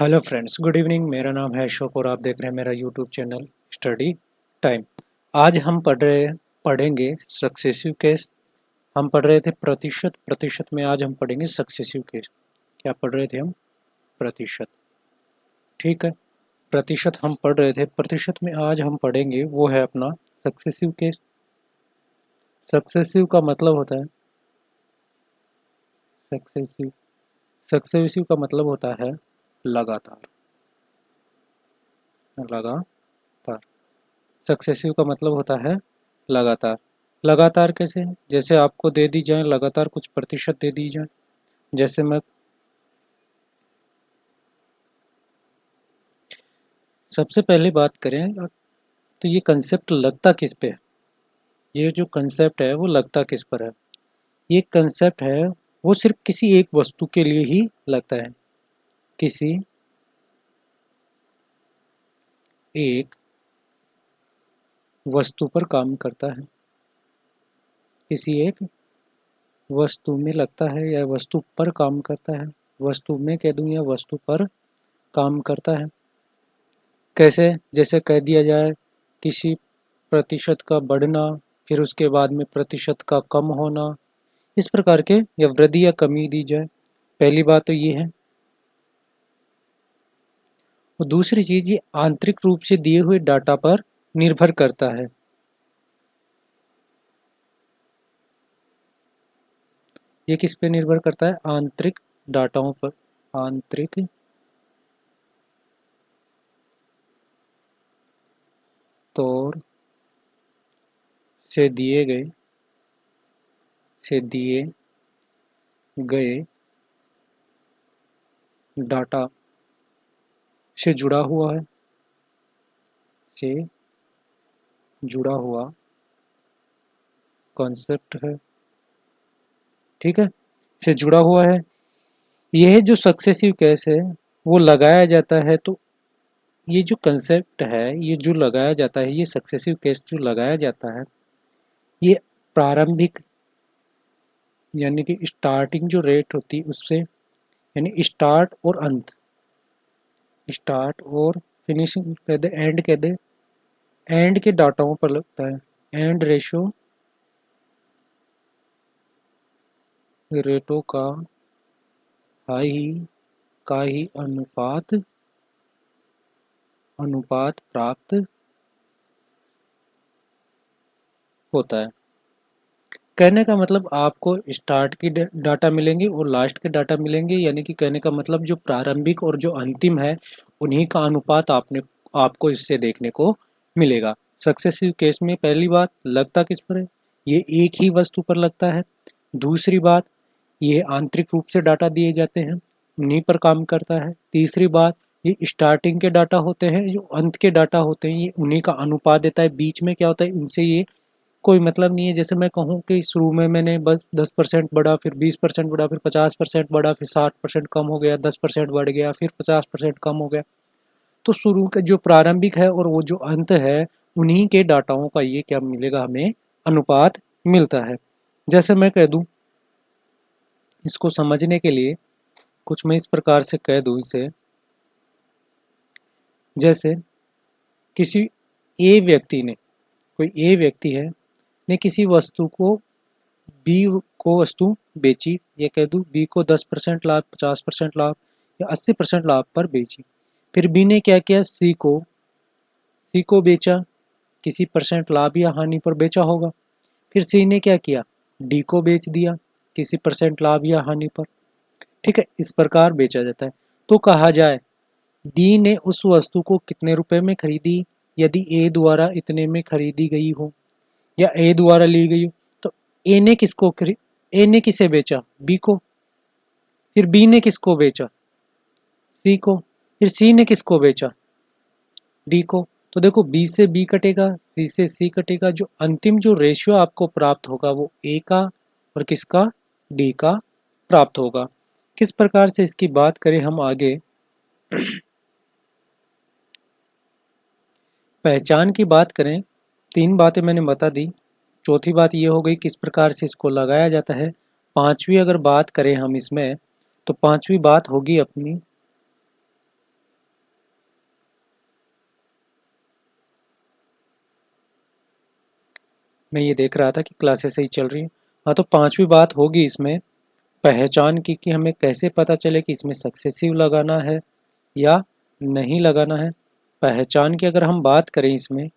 Hello friends, good evening. मेरा नाम है अशोक और आप देख रहे हैं मेरा यूट्यूब चैनल स्टडी टाइम। आज हम पढ़ेंगे सक्सेसिव केस। हम पढ़ रहे थे प्रतिशत। प्रतिशत में आज हम पढ़ेंगे सक्सेसिव केस। क्या पढ़ रहे थे हम? प्रतिशत। ठीक है, प्रतिशत हम पढ़ रहे थे। प्रतिशत में आज हम पढ़ेंगे वो है अपना सक्सेसिव केस। सक्सेसिव का मतलब होता है सक्सेसिव सक्सेसिव का मतलब होता है लगातार। लगातार। सक्सेसिव का मतलब होता है लगातार। लगातार कैसे? जैसे आपको दे दी जाए लगातार कुछ प्रतिशत दे दी जाए। जैसे मैं सबसे पहले बात करें तो ये कंसेप्ट लगता किस पे है? ये जो कंसेप्ट है वो लगता किस पर है? ये कंसेप्ट है वो सिर्फ किसी एक वस्तु के लिए ही लगता है। किसी एक वस्तु पर काम करता है। किसी एक वस्तु में लगता है या वस्तु पर काम करता है। वस्तु में कह दूं या वस्तु पर काम करता है। कैसे? जैसे कह दिया जाए किसी प्रतिशत का बढ़ना, फिर उसके बाद में प्रतिशत का कम होना, इस प्रकार के या वृद्धि या कमी दी जाए। पहली बात तो ये है। और दूसरी चीज, ये आंतरिक रूप से दिए हुए डाटा पर निर्भर करता है। ये किस पे निर्भर करता है? आंतरिक डाटाओं पर। आंतरिक तौर से दिए गए डाटा से जुड़ा हुआ है। से जुड़ा हुआ कॉन्सेप्ट है। ठीक है, से जुड़ा हुआ है। यह जो सक्सेसिव केस है वो लगाया जाता है, तो ये जो कंसेप्ट है ये जो लगाया जाता है, ये सक्सेसिव केस जो लगाया जाता है, ये प्रारंभिक यानी कि स्टार्टिंग जो रेट होती है उससे, यानी स्टार्ट और फिनिशिंग कह दे, एंड कह दे, एंड के डाटाओं पर लगता है। एंड रेटों का हाई का ही अनुपात प्राप्त होता है। कहने का मतलब आपको स्टार्ट की डाटा मिलेंगे और लास्ट के डाटा मिलेंगे, यानी कि कहने का मतलब जो प्रारंभिक और जो अंतिम है उन्हीं का अनुपात आपको इससे देखने को मिलेगा। सक्सेसिव केस में पहली बात, लगता किस पर है? ये एक ही वस्तु पर लगता है। दूसरी बात, ये आंतरिक रूप से डाटा दिए जाते हैं, उन्हीं पर काम करता है। तीसरी बात, ये स्टार्टिंग के डाटा होते हैं, जो अंत के डाटा होते हैं ये उन्हीं का अनुपात देता है। बीच में क्या होता है, इनसे ये कोई मतलब नहीं है। जैसे मैं कहूँ कि शुरू में मैंने बस 10% बढ़ा, फिर 20% बढ़ा, फिर 50% बढ़ा, फिर 60% कम हो गया, 10% बढ़ गया, फिर 50% कम हो गया। तो शुरू का जो प्रारंभिक है और वो जो अंत है, उन्हीं के डाटाओं का ये क्या मिलेगा, हमें अनुपात मिलता है। जैसे मैं कह दूं, इसको समझने के लिए कुछ मैं इस प्रकार से कह दूं इसे। जैसे किसी कोई ए व्यक्ति है ने किसी वस्तु को बी को वस्तु बेची, ये कह दूँ बी को 10% लाभ, 50% लाभ या 80% लाभ पर बेची। फिर बी ने क्या किया, सी को बेचा, किसी परसेंट लाभ या हानि पर बेचा होगा। फिर सी ने क्या किया, डी को बेच दिया, किसी परसेंट लाभ या हानि पर। ठीक है, इस प्रकार बेचा जाता है। तो कहा जाए डी ने उस वस्तु को कितने रुपए में खरीदी, यदि ए द्वारा इतने में खरीदी गई हो या ए द्वारा ली गई हो, तो ए ने किसे बेचा, बी को। फिर बी ने किसको बेचा, सी को। फिर सी ने किसको बेचा, डी को। तो देखो, बी से बी कटेगा, सी से सी कटेगा, जो अंतिम जो रेशियो आपको प्राप्त होगा वो ए का और किसका, डी का प्राप्त होगा। किस प्रकार से इसकी बात करें हम आगे, पहचान की बात करें, तीन बातें मैंने बता दी। चौथी बात ये हो गई किस प्रकार से इसको लगाया जाता है। पांचवी अगर बात करें हम इसमें, तो पांचवी बात होगी अपनी मैं ये देख रहा था कि क्लासेस सही चल रही हैं। हाँ, तो पांचवी बात होगी इसमें पहचान की, कि हमें कैसे पता चले कि इसमें सक्सेसिव लगाना है या नहीं लगाना है। पहचान की अगर हम बात करें इसमें,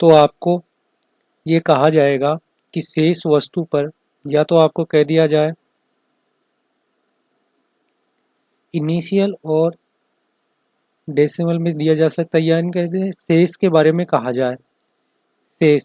तो आपको ये कहा जाएगा कि शेष वस्तु पर या तो आपको कह दिया जाए इनिशियल और डेसिमल में दिया जा सकता है, या इन कहते हैं शेष के बारे में कहा जाए। शेष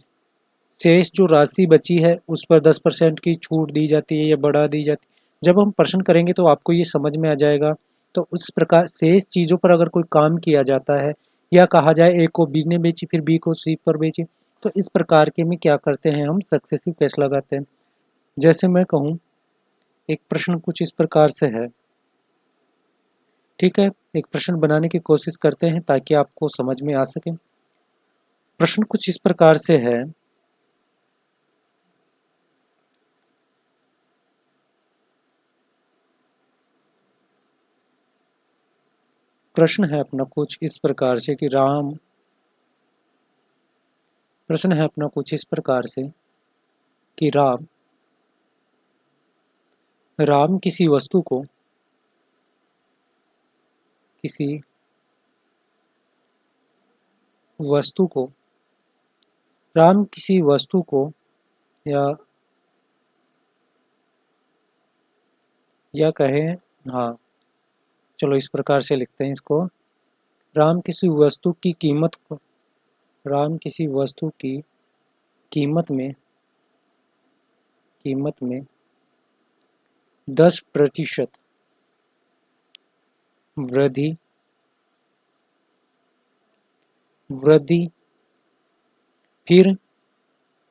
शेष जो राशि बची है उस पर 10% की छूट दी जाती है या बढ़ा दी जाती है। जब हम प्रश्न करेंगे तो आपको ये समझ में आ जाएगा। तो उस प्रकार शेष चीज़ों पर अगर कोई काम किया जाता है, या कहा जाए ए को बी ने बेची फिर बी को सी पर बेची, तो इस प्रकार के में क्या करते हैं, हम सक्सेसिव केस लगाते हैं। जैसे मैं कहूँ, एक प्रश्न कुछ इस प्रकार से है। ठीक है, एक प्रश्न बनाने की कोशिश करते हैं ताकि आपको समझ में आ सके। प्रश्न कुछ इस प्रकार से है। प्रश्न है अपना कुछ इस प्रकार से कि प्रश्न है अपना कुछ इस प्रकार से कि राम किसी वस्तु को किसी वस्तु को राम किसी वस्तु को या कहें, हाँ चलो इस प्रकार से लिखते हैं इसको। राम किसी वस्तु की कीमत को राम किसी वस्तु की कीमत में 10% वृद्धि वृद्धि फिर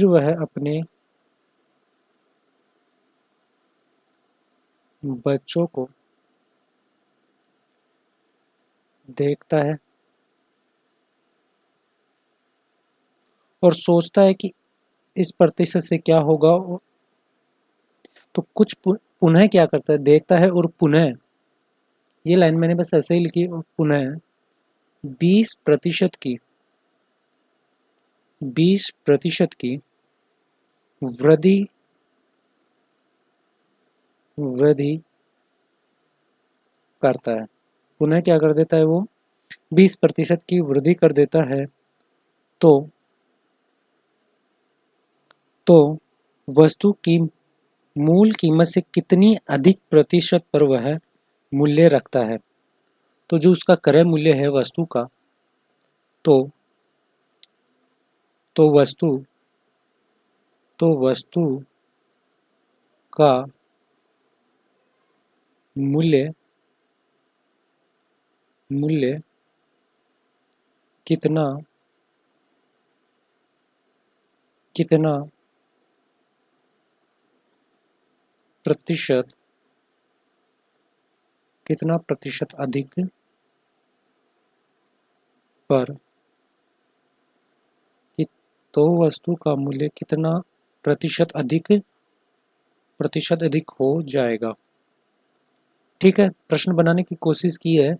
वह अपने बच्चों को देखता है और सोचता है कि इस प्रतिशत से क्या होगा। तो कुछ पुनः क्या करता है, देखता है और पुनः, ये लाइन मैंने बस ऐसे ही लिखी, और पुनः 20% की 20% की वृद्धि वृद्धि करता है। पुनः क्या कर देता है, वो 20% की वृद्धि कर देता है। तो तो वस्तु की मूल कीमत से कितनी अधिक प्रतिशत पर वह मूल्य रखता है। तो जो उसका क्रय मूल्य है वस्तु का, तो तो वस्तु तो वस्तु का मूल्य मूल्य कितना कितना प्रतिशत अधिक पर तो वस्तु का मूल्य कितना प्रतिशत अधिक हो जाएगा। ठीक है, प्रश्न बनाने की कोशिश की है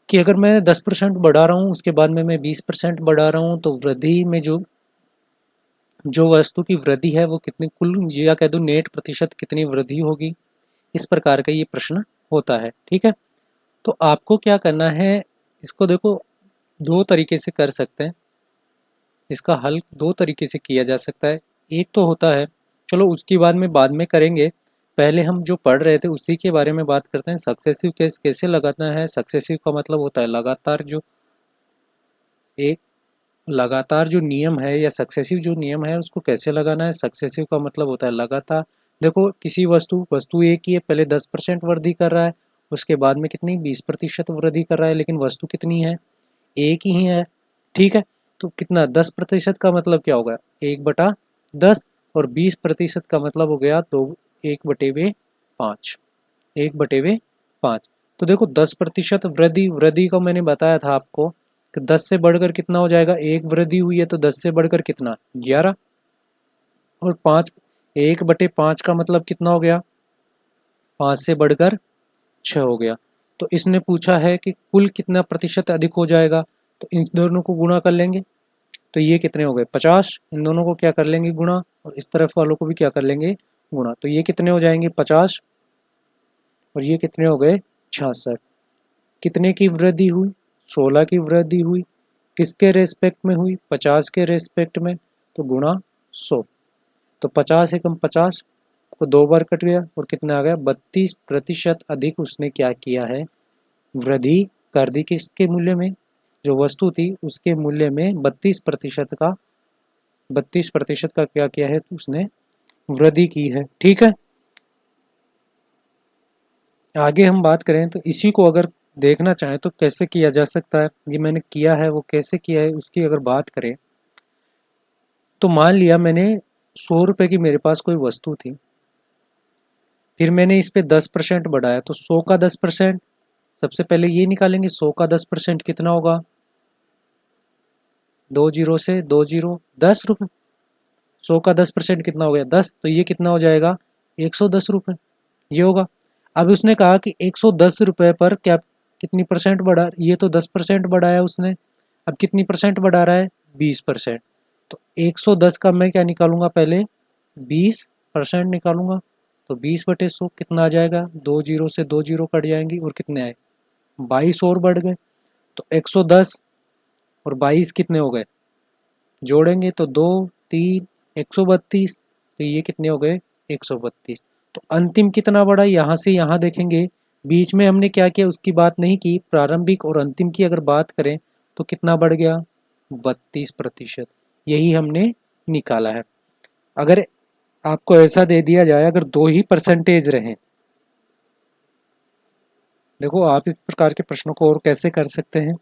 कि अगर मैं 10% बढ़ा रहा हूँ, उसके बाद में मैं 20% बढ़ा रहा हूँ, तो वृद्धि में जो वस्तु की वृद्धि है वो कितनी, कुल या कह दूँ नेट प्रतिशत कितनी वृद्धि होगी। इस प्रकार का ये प्रश्न होता है। ठीक है, तो आपको क्या करना है, इसको देखो दो तरीके से कर सकते हैं। इसका हल दो तरीके से किया जा सकता है। एक तो होता है, चलो उसकी बाद में करेंगे, पहले हम जो पढ़ रहे थे उसी के बारे में बात करते हैं। सक्सेसिव केस कैसे लगाना है। सक्सेसिव का मतलब होता है एक लगातार जो नियम है, या सक्सेसिव जो नियम है उसको कैसे लगाना है। सक्सेसिव का मतलब होता है लगातार। देखो किसी वस्तु एक ही है, पहले 10% वृद्धि कर रहा है, उसके बाद में कितनी 20% वृद्धि कर रहा है, लेकिन वस्तु कितनी है, एक ही है। ठीक है, तो कितना 10% का मतलब क्या होगा, 1/10, और 20% का मतलब हो गया तो 1/5। 1/5। तो देखो 10% वृद्धि, वृद्धि को मैंने बताया था आपको कि 10 से बढ़कर कितना हो जाएगा, एक वृद्धि हुई है तो 10 से बढ़कर कितना, 11। और 5, 1/5 का मतलब कितना हो गया, 5 से बढ़कर 6 हो गया। तो इसने पूछा है कि कुल कितना प्रतिशत अधिक हो जाएगा, तो इन दोनों को गुणा कर लेंगे। तो ये कितने हो गए, 50। इन दोनों को क्या कर लेंगे, गुणा, और इस तरफ वालों को भी क्या कर लेंगे, गुणा। तो ये कितने हो जाएंगे, 50, और ये कितने हो गए, 66। कितने की वृद्धि हुई, 16 की वृद्धि हुई। किसके रेस्पेक्ट में हुई, 50 के रेस्पेक्ट में। तो गुणा 100। तो 50 एकम 50 को 2 बार कट गया और कितना आ गया, 32% अधिक उसने क्या किया है, वृद्धि कर दी। किसके मूल्य में, जो वस्तु थी उसके मूल्य में 32% का क्या किया है, तो उसने वृद्धि की है। ठीक है, आगे हम बात करें तो इसी को अगर देखना चाहें तो कैसे किया जा सकता है, ये मैंने किया है वो कैसे किया है उसकी अगर बात करें तो मान लिया मैंने 100 रुपये की मेरे पास कोई वस्तु थी, फिर मैंने इस पे 10% बढ़ाया, तो 100 का 10%, सबसे पहले ये निकालेंगे 100 का 10% कितना होगा, 2 जीरो से 2 जीरो 10 रुपये। 100 का 10% कितना हो गया, 10, तो ये कितना हो जाएगा, 110 रुपये, ये होगा। अब उसने कहा कि 110 रुपये पर क्या कितनी परसेंट बढ़ा, ये तो 10% बढ़ाया उसने, अब कितनी परसेंट बढ़ा रहा है, 20%। तो 110 का मैं क्या निकालूंगा, पहले 20% निकालूंगा। तो 20/100 कितना आ जाएगा, 2 जीरो से 2 जीरो कट जाएंगी और कितने आए, 22 और बढ़ गए। तो 110 और 22 कितने हो गए, जोड़ेंगे तो 2, 3, 132। तो ये कितने हो गए, 132। तो अंतिम कितना बढ़ा, यहाँ से यहाँ देखेंगे, बीच में हमने क्या किया उसकी बात नहीं की, प्रारंभिक और अंतिम की अगर बात करें तो कितना बढ़ गया, 32%। यही हमने निकाला है। अगर आपको ऐसा दे दिया जाए, अगर 2 ही परसेंटेज रहें, देखो आप इस प्रकार के प्रश्नों को और कैसे कर सकते हैं,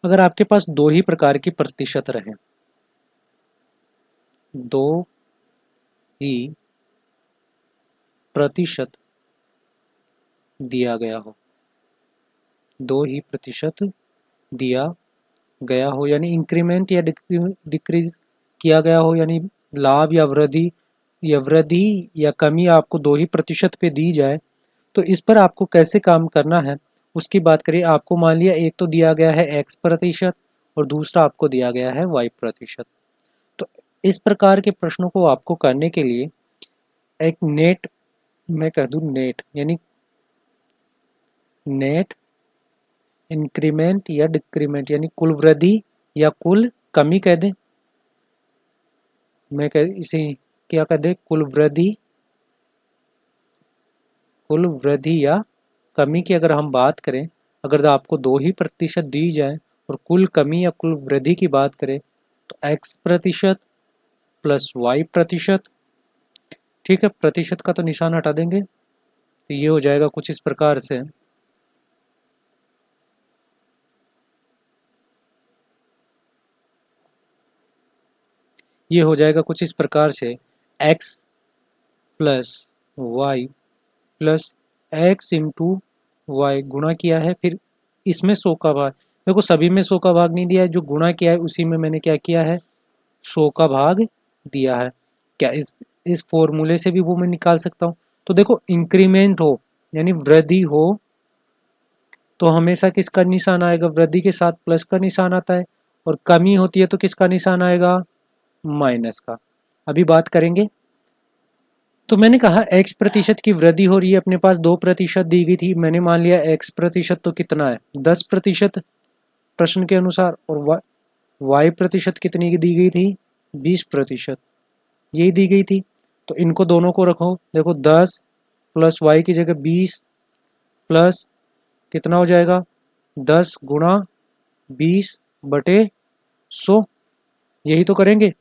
अगर आपके पास 2 ही प्रकार की प्रतिशत रहें, 2 ही प्रतिशत दिया गया हो, 2 ही प्रतिशत दिया गया हो, यानी इंक्रीमेंट या डिक्रीज किया गया हो, यानी लाभ या वृद्धि या कमी आपको 2 ही प्रतिशत पे दी जाए, तो इस पर आपको कैसे काम करना है उसकी बात करिए। आपको मान लिया एक तो दिया गया है x% और दूसरा आपको दिया गया है y%। तो इस प्रकार के प्रश्नों को आपको करने के लिए एक नेट, मैं कह दूं नेट, यानी नेट इंक्रीमेंट या डिक्रीमेंट, यानी कुल वृद्धि या कुल कमी कह दें, मैं कह इसे क्या कह दें, कुल वृद्धि या कमी की अगर हम बात करें, अगर आपको 2 ही प्रतिशत दी जाए और कुल कमी या कुल वृद्धि की बात करें तो x% प्लस y%। ठीक है, प्रतिशत का तो निशान हटा देंगे, तो ये हो जाएगा कुछ इस प्रकार से, ये हो जाएगा कुछ इस प्रकार से, x plus y plus x into y गुणा किया है, फिर इसमें 100 का भाग, देखो सभी में 100 का भाग नहीं दिया है, जो गुणा किया है उसी में मैंने क्या किया है, 100 का भाग दिया है। क्या इस फॉर्मूले से भी वो मैं निकाल सकता हूँ। तो देखो इंक्रीमेंट हो यानी वृद्धि हो तो हमेशा किसका निशान आएगा, वृद्धि के साथ प्लस का निशान आता है, और कमी होती है तो किसका निशान आएगा, माइनस का। अभी बात करेंगे, तो मैंने कहा x% की वृद्धि हो रही है, अपने पास 2% दी गई थी, मैंने मान लिया x% तो कितना है 10% प्रश्न के अनुसार, और y% कितनी की दी गई थी 20%, यही दी गई थी। तो इनको दोनों को रखो, देखो 10 प्लस वाई की जगह 20 प्लस कितना हो जाएगा, 10 गुणा 20/100, यही तो करेंगे।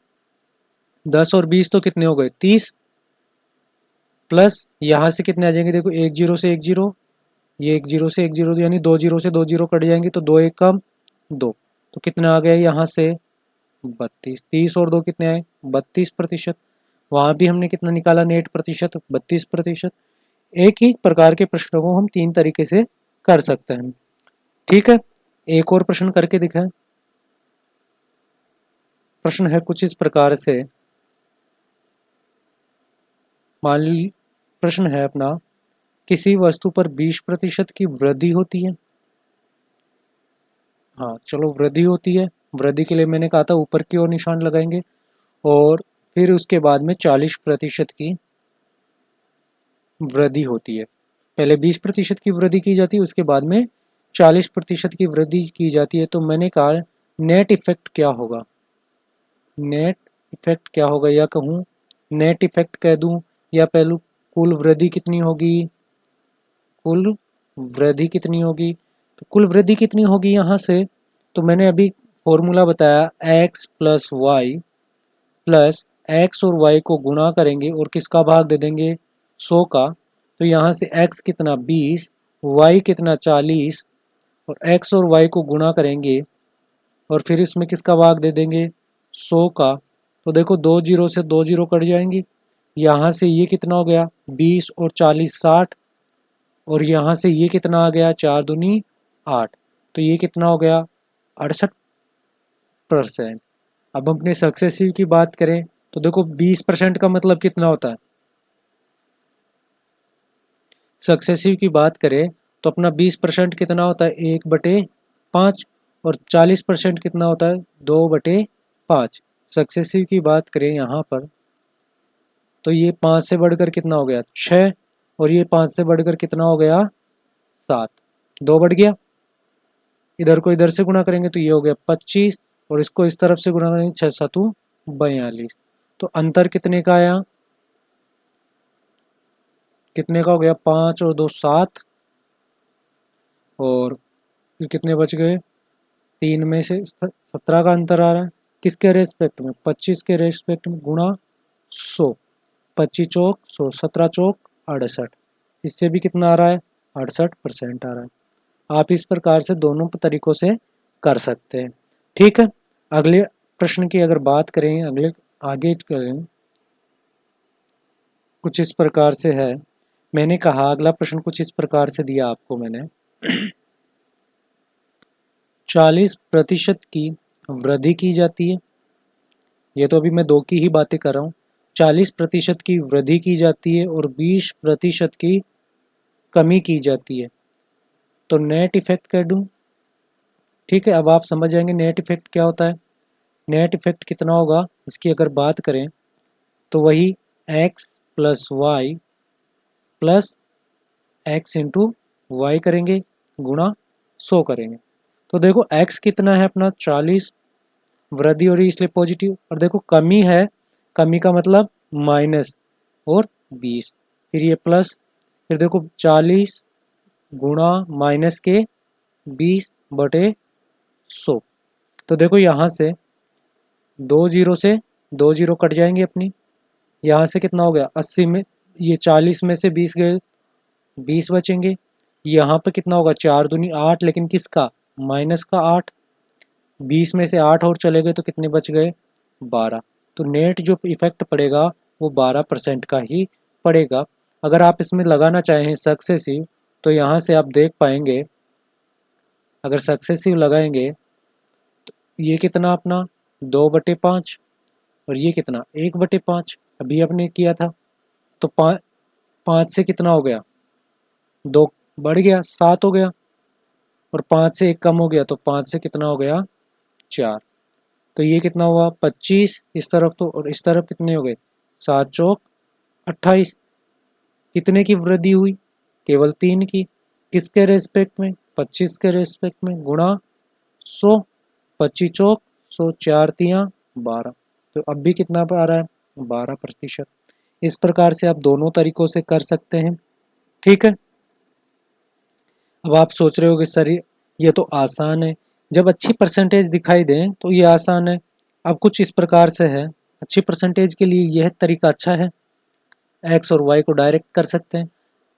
10 और 20 तो कितने हो गए 30, प्लस यहाँ से कितने आ जाएंगे, देखो 1 जीरो से 1 जीरो, ये 1 जीरो से 1 जीरो, यानी 2 जीरो से 2 जीरो कट जाएंगे, तो 2 एक कम 2, तो कितना आ गया यहाँ से 32, 30 और 2 कितने आए 32%। वहाँ भी हमने कितना निकाला नेट प्रतिशत 32%, एक ही प्रकार के प्रश्नों को हम 3 तरीके से कर सकते हैं। ठीक है, एक और प्रश्न करके दिखाएं। प्रश्न है कुछ इस प्रकार से, मान ली प्रश्न है अपना, किसी वस्तु पर 20% की वृद्धि होती है। हाँ चलो, वृद्धि होती है, वृद्धि के लिए मैंने कहा था ऊपर की ओर निशान लगाएंगे, और फिर उसके बाद में 40% की वृद्धि होती है। पहले 20% की वृद्धि की जाती है, उसके बाद में 40% की वृद्धि की जाती है। तो मैंने कहा नेट इफेक्ट क्या होगा, नेट इफेक्ट क्या होगा, या कहूँ नेट इफेक्ट कह दूँ, या पहलू कुल वृद्धि कितनी होगी, कुल वृद्धि कितनी होगी। तो कुल वृद्धि कितनी होगी यहाँ से, तो मैंने अभी फॉर्मूला बताया, x plus y plus x और y को गुणा करेंगे और किसका भाग दे देंगे, 100 का। तो यहाँ से x कितना 20, y कितना 40, और x और y को गुणा करेंगे और फिर इसमें किसका भाग दे देंगे, 100 का। तो देखो 2 जीरो से 2 जीरो कट जाएंगे, यहाँ से ये कितना हो गया 20 और 40 60, और यहाँ से ये कितना आ गया 4 दूनी 8, तो ये कितना हो गया 68%। अब अपने सक्सेसिव की बात करें तो देखो 20% का मतलब कितना होता है, सक्सेसिव की बात करें तो अपना 20% कितना होता है 1/5, और 40% कितना होता है 2/5। सक्सेसिव की बात करें यहाँ पर तो ये 5 से बढ़कर कितना हो गया 6, और ये 5 से बढ़कर कितना हो गया 7, 2 बढ़ गया। इधर को इधर से गुणा करेंगे तो ये हो गया 25, और इसको इस तरफ से गुणा करेंगे 6 7 42। तो अंतर कितने का आया, कितने का हो गया 5 और 2 7, और फिर कितने बच गए, 3 में से 17 का अंतर आ रहा है, किसके रेस्पेक्ट में 25 के रेस्पेक्ट में, गुणा 100, 25 चौक 100, 17 चौक 68, इससे भी कितना आ रहा है 68% आ रहा है। आप इस प्रकार से दोनों तरीकों से कर सकते हैं। ठीक है, अगले प्रश्न की अगर बात करें, अगले आगे करें, कुछ इस प्रकार से है। मैंने कहा अगला प्रश्न कुछ इस प्रकार से दिया आपको मैंने, 40% की वृद्धि की जाती है, ये तो अभी मैं 2 की ही बातें कर रहा हूँ। 40% की वृद्धि की जाती है और 20% की कमी की जाती है, तो नेट इफेक्ट कर दूँ। ठीक है, अब आप समझ जाएंगे नेट इफेक्ट क्या होता है। नेट इफेक्ट कितना होगा इसकी अगर बात करें तो वही x plus y plus x into y करेंगे, गुणा 100 करेंगे। तो देखो x कितना है अपना 40, वृद्धि हो रही है इसलिए पॉजिटिव, और देखो कमी है, कमी का मतलब माइनस और 20, फिर ये प्लस, फिर देखो 40 गुणा माइनस के 20/100। तो देखो यहाँ से 2 जीरो से 2 जीरो कट जाएंगे अपनी, यहाँ से कितना हो गया 80 में, ये 40 में से 20 गए, 20 बचेंगे। यहाँ पे कितना होगा 4 दूनी 8, लेकिन किसका माइनस का 8, 20 में से 8 और चले गए तो कितने बच गए 12। तो नेट जो इफेक्ट पड़ेगा वो 12% का ही पड़ेगा। अगर आप इसमें लगाना चाहें सक्सेसिव तो यहाँ से आप देख पाएंगे, अगर सक्सेसिव लगाएंगे तो ये कितना अपना 2/5, और ये कितना 1/5, अभी आपने किया था। तो 5 से कितना हो गया 2 बढ़ गया 7 हो गया, और 5 से 1 कम हो गया तो 5 से कितना हो गया 4। तो ये कितना हुआ 25 इस तरफ, तो और इस तरफ कितने हो गए 7 चौक 28। कितने की वृद्धि हुई, केवल 3 की, किसके रेस्पेक्ट में 25 के रेस्पेक्ट में, गुणा 100, 25 चौक 100, 4 तियाँ 12। तो अब भी कितना आ रहा है 12%। इस प्रकार से आप दोनों तरीकों से कर सकते हैं। ठीक है, अब आप सोच रहे हो कि सर ये तो आसान है, जब अच्छी परसेंटेज दिखाई दें तो ये आसान है। अब कुछ इस प्रकार से है, अच्छी परसेंटेज के लिए यह तरीका अच्छा है, एक्स और वाई को डायरेक्ट कर सकते हैं।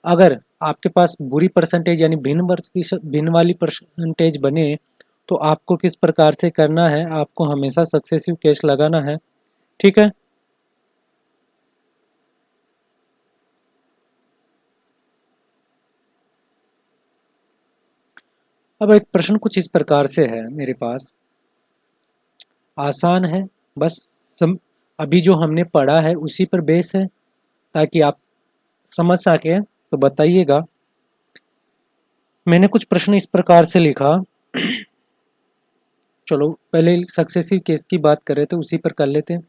अगर आपके पास बुरी परसेंटेज यानी भिन्न वाली परसेंटेज बने तो आपको किस प्रकार से करना है, आपको हमेशा सक्सेसिव केस लगाना है। ठीक है, अब एक प्रश्न कुछ इस प्रकार से है मेरे पास, आसान है, बस सम, अभी जो हमने पढ़ा है उसी पर बेस है, ताकि आप समझ सकें। तो बताइएगा। मैंने कुछ प्रश्न इस प्रकार से लिखा। चलो पहले सक्सेसिव केस की बात करें तो उसी पर कर लेते हैं,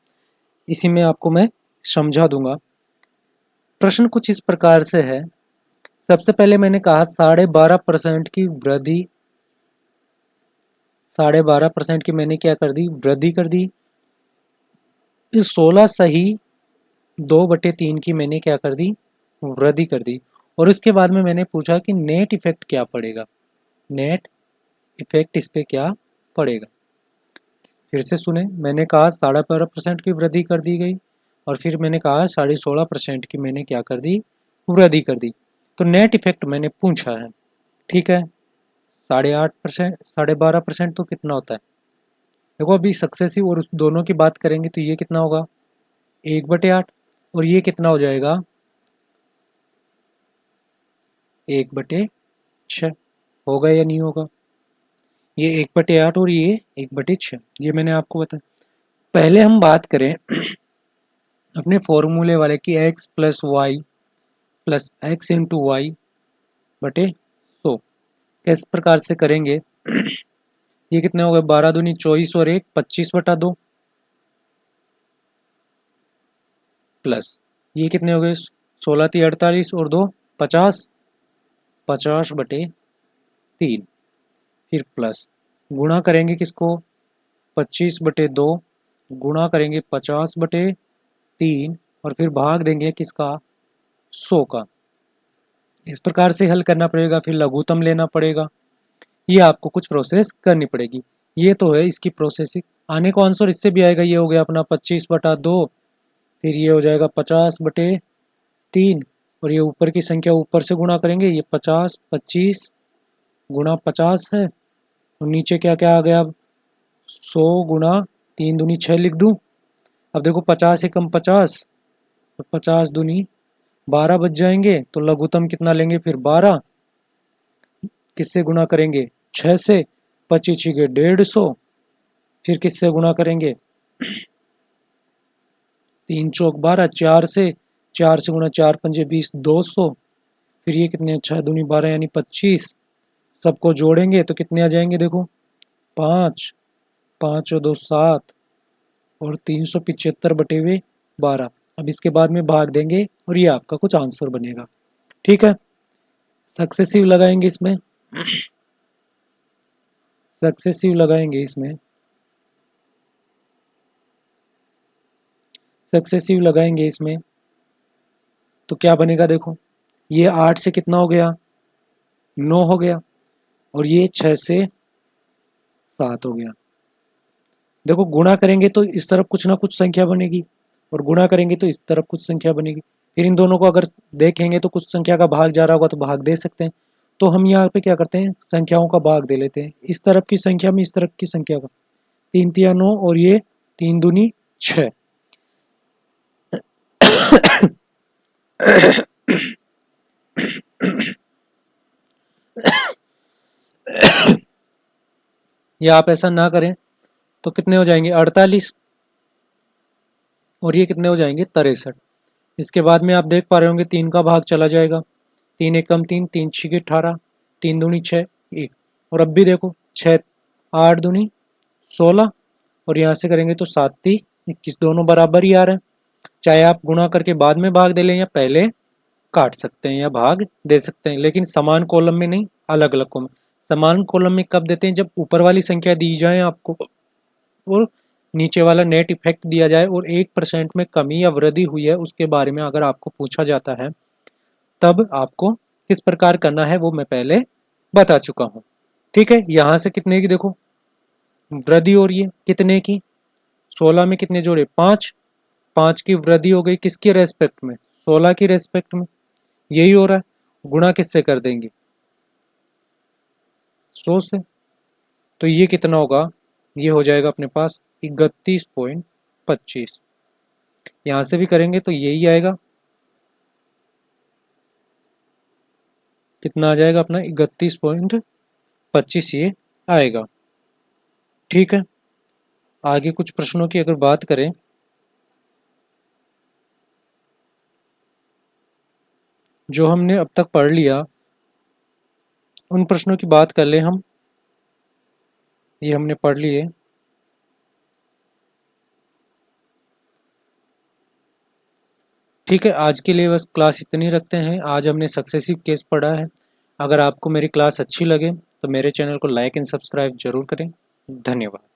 इसी में आपको मैं समझा दूंगा। प्रश्न कुछ इस प्रकार से है। सबसे पहले मैंने कहा 12.5% की वृद्धि, 12.5% की मैंने क्या कर दी, वृद्धि कर दी। इस 16 सही 2/3 की मैंने क्या कर दी, वृद्धि कर दी। और उसके बाद में मैंने पूछा कि नेट इफेक्ट क्या पड़ेगा, नेट इफेक्ट इस पे क्या पड़ेगा। फिर से सुने, मैंने कहा 12.5% की वृद्धि कर दी गई, और फिर मैंने कहा 16.5% की मैंने क्या कर दी, वृद्धि कर दी। तो नेट इफेक्ट मैंने पूछा है, ठीक है। 8.5%, 12.5% तो कितना होता है, देखो अभी सक्सेसिव और उस दोनों की बात करेंगे तो ये कितना होगा, 1/8। और ये कितना हो जाएगा, 1/6। होगा या नहीं होगा, ये 1/8 और ये 1/6, ये मैंने आपको बताया। पहले हम बात करें अपने फॉर्मूले वाले की x plus y plus x into y बटे 100 किस प्रकार से करेंगे। ये कितने हो गए, 12 दूनी 24 और 1 25/2 प्लस ये कितने हो गए, 16 × 48 और 2 50, 50/3। फिर प्लस गुणा करेंगे किसको, 25/2 गुणा करेंगे 50/3, और फिर भाग देंगे किसका, 100 का। इस प्रकार से हल करना पड़ेगा, फिर लघुत्तम लेना पड़ेगा। ये आपको कुछ प्रोसेस करनी पड़ेगी। ये तो है इसकी प्रोसेसिंग। आने को आंसर इससे भी आएगा, ये हो गया अपना 25/2, फिर ये हो जाएगा 50/3, और ये ऊपर की संख्या ऊपर से गुणा करेंगे, ये 50 25 गुणा 50 है, और नीचे क्या क्या आ गया, अब 100 गुणा 3 दूनी 6 लिख दूँ। अब देखो 50 एकम 50, तो 50 दूनी 12 बच जाएंगे, तो लघुत्तम कितना लेंगे फिर 12, किससे गुणा करेंगे, 6 से, 25 छिके 150, फिर किससे गुणा करेंगे, 3 चौक 12, 4 से, 4 से गुणा 4 पंजे 20, 200। फिर ये कितने, 6 दूनी 12 यानी 25। सबको जोड़ेंगे तो कितने आ जाएंगे, देखो 5, 5 और 2 7, और 375/12। अब इसके बाद में भाग देंगे और ये आपका कुछ आंसर बनेगा, ठीक है। सक्सेसिव लगाएंगे इसमें, सक्सेसिव लगाएंगे इसमें, सक्सेसिव लगाएंगे इसमें, तो क्या बनेगा, देखो ये 8 से कितना हो गया, 9 हो गया, और ये 6 से 7 हो गया। देखो गुणा करेंगे तो इस तरफ कुछ ना कुछ संख्या बनेगी, और गुणा करेंगे तो इस तरफ कुछ संख्या बनेगी। फिर इन दोनों को अगर देखेंगे तो कुछ संख्या का भाग जा रहा होगा तो भाग दे सकते हैं। तो हम यहाँ पे क्या करते हैं, संख्याओं का भाग दे लेते हैं, इस तरफ की संख्या में इस तरफ की संख्या का। 3 तिया 9, और ये 3 दूनी 6। या आप ऐसा ना करें तो कितने हो जाएंगे, 48, और ये कितने हो जाएंगे, 63। इसके बाद में आप देख पा रहे होंगे 3 का भाग चला जाएगा, 3 एकम 3, 3 छिके 18, 3 दूनी 6 1। और अब भी देखो 6 8 दूनी 16, और यहाँ से करेंगे तो 7 × 21, दोनों बराबर ही आ रहे हैं। चाहे आप गुणा करके बाद में भाग दे लें या पहले काट सकते हैं या भाग दे सकते हैं, लेकिन समान कॉलम में नहीं, अलग अलग कॉलम। समान कॉलम में कब देते हैं, जब ऊपर वाली संख्या दी जाए आपको और नीचे वाला नेट इफेक्ट दिया जाए, और 1% में कमी या वृद्धि हुई है उसके बारे में अगर आपको पूछा जाता है, तब आपको किस प्रकार करना है वो मैं पहले बता चुका हूँ, ठीक है। यहाँ से कितने की देखो वृद्धि हो रही है, कितने की, 16 में कितने जोड़े, 5, 5 की वृद्धि हो गई किसके रेस्पेक्ट में, 16 की रेस्पेक्ट में, यही हो रहा है। गुणा किससे कर देंगे, 100 से, तो ये कितना होगा, ये हो जाएगा अपने पास 31.25। यहाँ से भी करेंगे तो यही आएगा, कितना आ जाएगा अपना 31.25। 25 ये आएगा। ठीक है, आगे कुछ प्रश्नों की अगर बात करें, जो हमने अब तक पढ़ लिया उन प्रश्नों की बात कर ले हम। ये हमने पढ़ लिए। ठीक है, आज के लिए बस क्लास इतनी रखते हैं। आज हमने सक्सेसिव केस पढ़ा है। अगर आपको मेरी क्लास अच्छी लगे तो मेरे चैनल को लाइक एंड सब्सक्राइब जरूर करें। धन्यवाद।